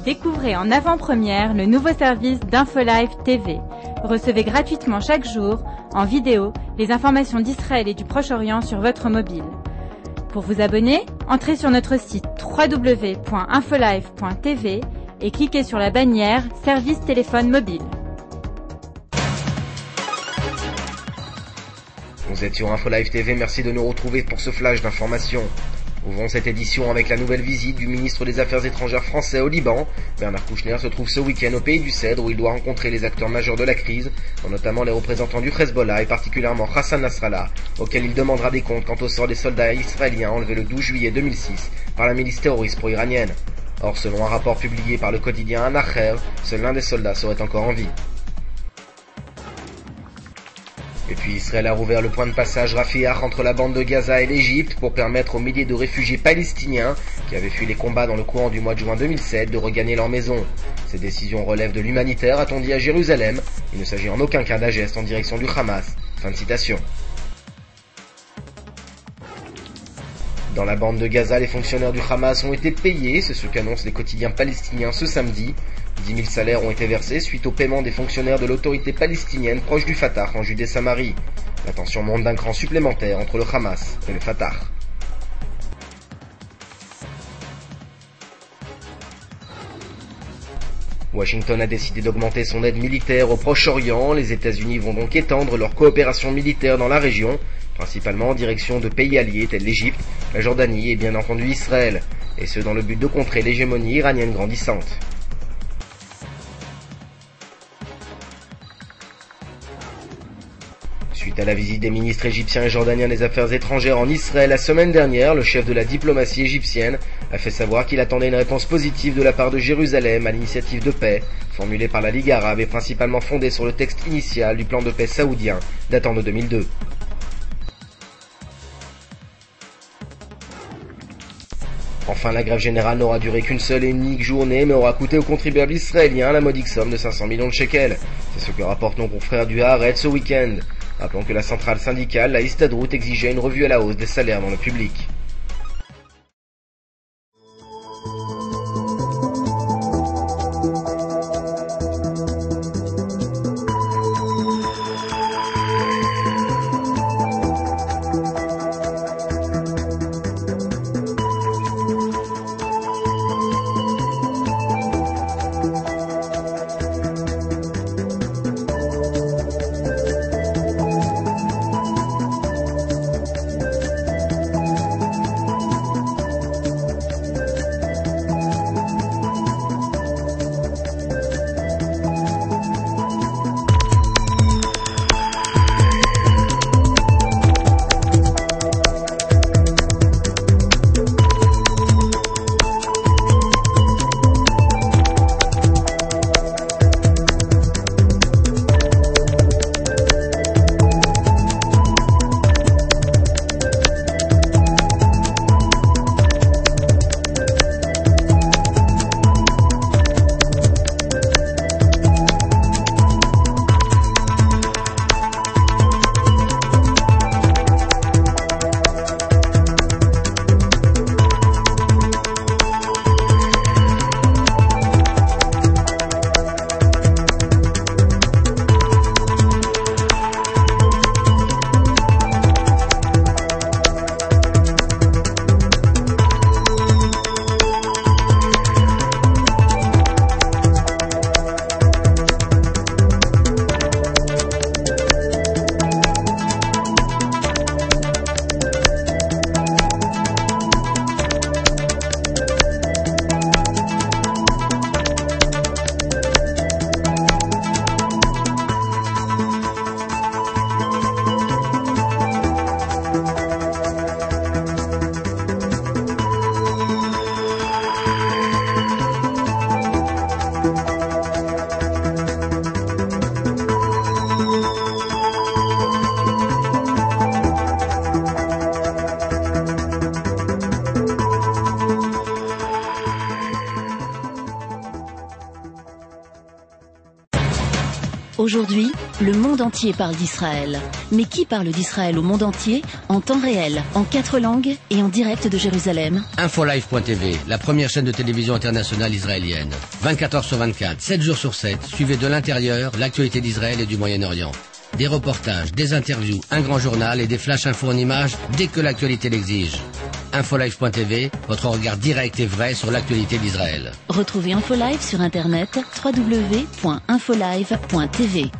Découvrez en avant-première le nouveau service d'InfoLive TV. Recevez gratuitement chaque jour, en vidéo, les informations d'Israël et du Proche-Orient sur votre mobile. Pour vous abonner, entrez sur notre site www.infolive.tv et cliquez sur la bannière Service téléphone mobile. Vous êtes sur InfoLive TV, merci de nous retrouver pour ce flash d'informations. Ouvrons cette édition avec la nouvelle visite du ministre des Affaires étrangères français au Liban. Bernard Kouchner se trouve ce week-end au pays du Cèdre où il doit rencontrer les acteurs majeurs de la crise, dont notamment les représentants du Hezbollah et particulièrement Hassan Nasrallah, auquel il demandera des comptes quant au sort des soldats israéliens enlevés le 12 juillet 2006 par la milice terroriste pro-iranienne. Or, selon un rapport publié par le quotidien Anacher, seul l'un des soldats serait encore en vie. Et puis Israël a rouvert le point de passage Rafah entre la bande de Gaza et l'Égypte pour permettre aux milliers de réfugiés palestiniens qui avaient fui les combats dans le courant du mois de juin 2007 de regagner leur maison. Ces décisions relèvent de l'humanitaire, a-t-on dit à Jérusalem. Il ne s'agit en aucun cas d'un geste en direction du Hamas. Fin de citation. Dans la bande de Gaza, les fonctionnaires du Hamas ont été payés, c'est ce qu'annoncent les quotidiens palestiniens ce samedi. 10 000 salaires ont été versés suite au paiement des fonctionnaires de l'autorité palestinienne proche du Fatah en Judée-Samarie. La tension monte d'un cran supplémentaire entre le Hamas et le Fatah. Washington a décidé d'augmenter son aide militaire au Proche-Orient. Les États-Unis vont donc étendre leur coopération militaire dans la région, principalement en direction de pays alliés tels l'Égypte, la Jordanie et bien entendu Israël, et ce dans le but de contrer l'hégémonie iranienne grandissante. Suite à la visite des ministres égyptiens et jordaniens des Affaires étrangères en Israël la semaine dernière, le chef de la diplomatie égyptienne a fait savoir qu'il attendait une réponse positive de la part de Jérusalem à l'initiative de paix formulée par la Ligue arabe et principalement fondée sur le texte initial du plan de paix saoudien datant de 2002. Enfin, la grève générale n'aura duré qu'une seule et unique journée, mais aura coûté aux contribuables israéliens la modique somme de 500 millions de shekels. C'est ce que rapportent nos confrères du Haaretz ce week-end. Rappelons que la centrale syndicale, la Histadrout, exigeait une revue à la hausse des salaires dans le public. Aujourd'hui, le monde entier parle d'Israël. Mais qui parle d'Israël au monde entier, en temps réel, en 4 langues et en direct de Jérusalem? Infolive.tv, la première chaîne de télévision internationale israélienne. 24 heures sur 24, 7 jours sur 7, suivez de l'intérieur l'actualité d'Israël et du Moyen-Orient. Des reportages, des interviews, un grand journal et des flash infos en images dès que l'actualité l'exige. Infolive.tv, votre regard direct et vrai sur l'actualité d'Israël. Retrouvez Infolive sur internet www.infolive.tv.